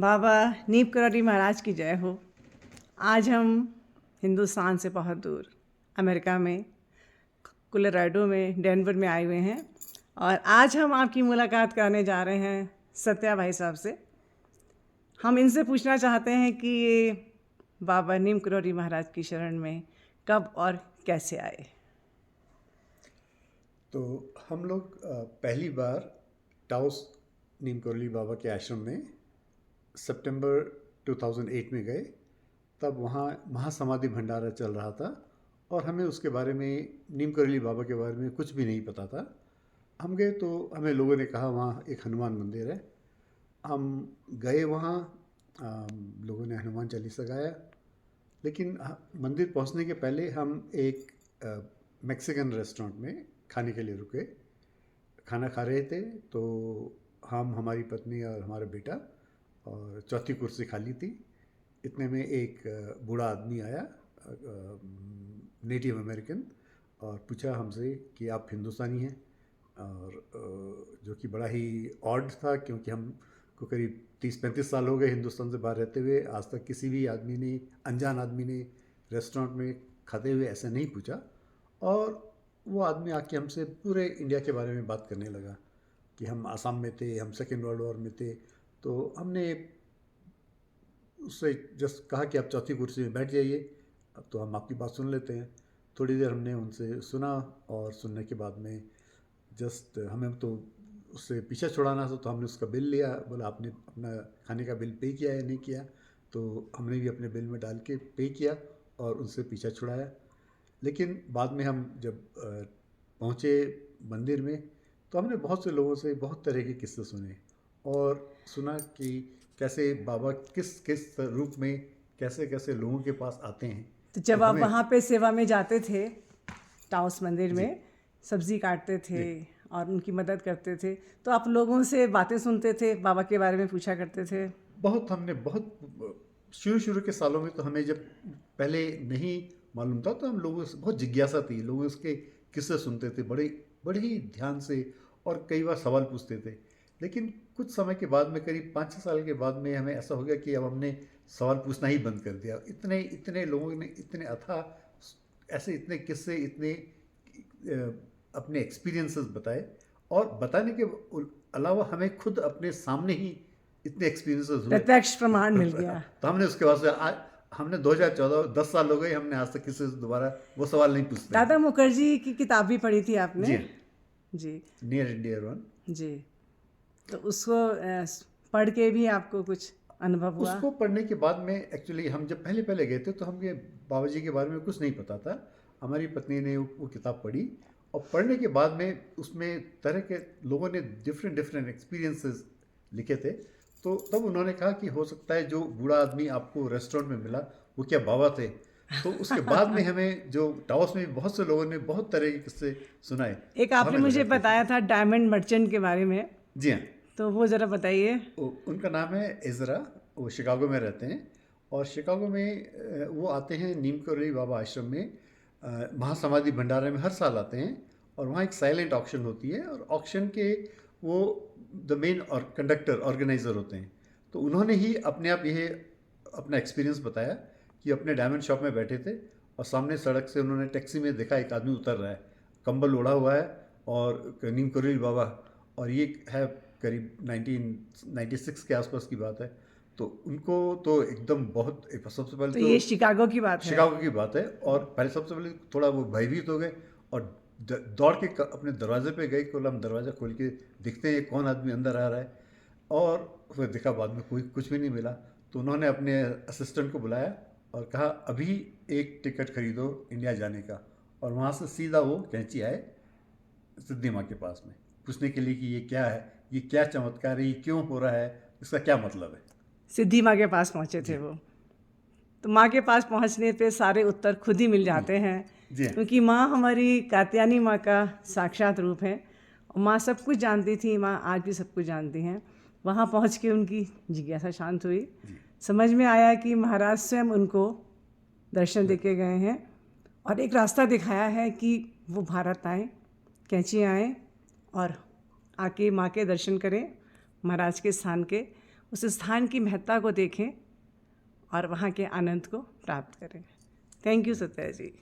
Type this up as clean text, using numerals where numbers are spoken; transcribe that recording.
बाबा नीम करौली महाराज की जय हो। आज हम हिंदुस्तान से बहुत दूर अमेरिका में कोलोराडो में डेनवर में आए हुए हैं और आज हम आपकी मुलाकात करने जा रहे हैं सत्या भाई साहब से। हम इनसे पूछना चाहते हैं कि ये बाबा नीम करौली महाराज की शरण में कब और कैसे आए। तो हम लोग पहली बार टाउस नीम करौली बाबा के आश्रम में सितंबर 2008 में गए। तब वहाँ महासमाधि भंडारा चल रहा था और हमें उसके बारे में, नीम करौली बाबा के बारे में कुछ भी नहीं पता था। हम गए तो हमें लोगों ने कहा वहाँ एक हनुमान मंदिर है। हम गए वहाँ, लोगों ने हनुमान चालीसा गाया, लेकिन मंदिर पहुँचने के पहले हम एक मैक्सिकन रेस्टोरेंट में खाने के लिए रुके। खाना खा रहे थे तो हम, हमारी पत्नी और हमारा बेटा, और चौथी कुर्सी खाली थी। इतने में एक बूढ़ा आदमी आया, नेटिव अमेरिकन, और पूछा हमसे कि आप हिंदुस्तानी हैं, और जो कि बड़ा ही ऑड था क्योंकि हम को करीब 30-35 साल हो गए हिंदुस्तान से बाहर रहते हुए। आज तक किसी भी आदमी ने, अनजान आदमी ने रेस्टोरेंट में खाते हुए ऐसा नहीं पूछा। और वो आदमी आके हमसे पूरे इंडिया के बारे में बात करने लगा कि हम आसाम में थे, हम सेकेंड वर्ल्ड वॉर में थे। तो हमने उससे जस्ट कहा कि आप चौथी कुर्सी में बैठ जाइए, तो हम आपकी बात सुन लेते हैं। थोड़ी देर हमने उनसे सुना और सुनने के बाद में जस्ट हमें तो उससे पीछे छुड़ाना था, तो हमने उसका बिल लिया। बोला आपने अपना खाने का बिल पे किया या नहीं किया? तो हमने भी अपने बिल में डाल के पे किया और उनसे पीछा छुड़ाया। लेकिन बाद में हम जब पहुँचे मंदिर में तो हमने बहुत से लोगों से बहुत तरह के किस्से सुने और सुना कि कैसे बाबा किस किस रूप में कैसे कैसे लोगों के पास आते हैं। तो जब तो आप हमें वहाँ पे सेवा में जाते थे, टाउस मंदिर जी में सब्जी काटते थे जी और उनकी मदद करते थे, तो आप लोगों से बातें सुनते थे, बाबा के बारे में पूछा करते थे। हमने बहुत शुरू शुरू के सालों में तो हमें जब पहले नहीं मालूम था तो हम लोगों से बहुत जिज्ञासा थी, लोगों उसके किस्से सुनते थे बड़े बड़े ही ध्यान से, और कई बार सवाल पूछते थे। लेकिन कुछ समय के बाद में, करीब 5-6 साल के बाद में, हमें ऐसा हो गया कि अब हमने सवाल पूछना ही बंद कर दिया। इतने इतने लोगों ने इतने अथाह ऐसे इतने किस्से, इतने अपने एक्सपीरियंसेस बताए, और बताने के अलावा हमें खुद अपने सामने ही इतने एक्सपीरियंसेस हुए। प्रत्यक्ष प्रमाण मिल गया। तो हमने उसके बाद से हमने 2014, 10 साल हो गए, हमने आज तक किसी से दोबारा वो सवाल नहीं पूछते दादा हैं। मुखर्जी की किताब भी पढ़ी थी आपने? जी हाँ, जी नियर इंडिया वन। जी। तो उसको पढ़ के भी आपको कुछ अनुभव हुआ? उसको पढ़ने के बाद में, एक्चुअली हम जब पहले पहले गए थे तो हमें बाबा जी के बारे में कुछ नहीं पता था। हमारी पत्नी ने वो किताब पढ़ी, और पढ़ने के बाद में उसमें तरह के लोगों ने डिफरेंट डिफरेंट एक्सपीरियंसेस लिखे थे। तो तब उन्होंने कहा कि हो सकता है जो बूढ़ा आदमी आपको रेस्टोरेंट में मिला वो क्या बाबा थे। तो उसके बाद में हमें जो टाउस में बहुत से लोगों ने बहुत तरह के किस्से सुनाए, एक तो आपने हमें मुझे लगा कि बताया था डायमंड मर्चेंट के बारे में, जी हाँ, तो वो ज़रा बताइए। उनका नाम है इज़रा। वो शिकागो में रहते हैं, और शिकागो में वो आते हैं नीम करौली बाबा आश्रम में, महासमाधि भंडारा में हर साल आते हैं। और वहाँ एक साइलेंट ऑक्शन होती है, और ऑक्शन के वो द मेन और कंडक्टर, ऑर्गेनाइज़र होते हैं। तो उन्होंने ही अपने आप ये अपना एक्सपीरियंस बताया कि अपने डायमंड शॉप में बैठे थे और सामने सड़क से उन्होंने टैक्सी में देखा एक आदमी उतर रहा है, कंबल ओढ़ा हुआ है, और नीम करौली बाबा, और ये है करीब 1996 के आसपास की बात है। तो उनको तो एकदम बहुत, सबसे पहले तो तो ये शिकागो की बात है? शिकागो की बात है, और पहले सबसे पहले थोड़ा वो भयभीत हो गए और दौड़ के अपने दरवाजे पे गए। खोला, हम दरवाज़ा खोल के देखते हैं कौन आदमी अंदर आ रहा है, और फिर देखा बाद में कोई कुछ भी नहीं मिला। तो उन्होंने अपने असिस्टेंट को बुलाया और कहा अभी एक टिकट खरीदो इंडिया जाने का, और वहाँ से सीधा वो कैंची आए सिद्धि माँ के पास में पूछने के लिए कि ये क्या है, ये क्या चमत्कार है, ये क्यों हो रहा है, इसका क्या मतलब है। सिद्धि माँ के पास पहुँचे थे जी वो। तो माँ के पास पहुँचने पे सारे उत्तर खुद ही मिल जाते हैं, जी हाँ, क्योंकि माँ हमारी कात्यायनी माँ का साक्षात रूप है। और माँ सब कुछ जानती थी, माँ आज भी सब कुछ जानती हैं। वहाँ पहुँच के उनकी जिज्ञासा शांत हुई। जी समझ में आया कि महाराज स्वयं उनको दर्शन दे के गए हैं और एक रास्ता दिखाया है कि वो भारत आएँ, कैंची आएँ और आके माँ के दर्शन करें, महाराज के स्थान के। उस स्थान की महत्ता को देखें और वहाँ के आनंद को प्राप्त करें। Thank you Satya ji.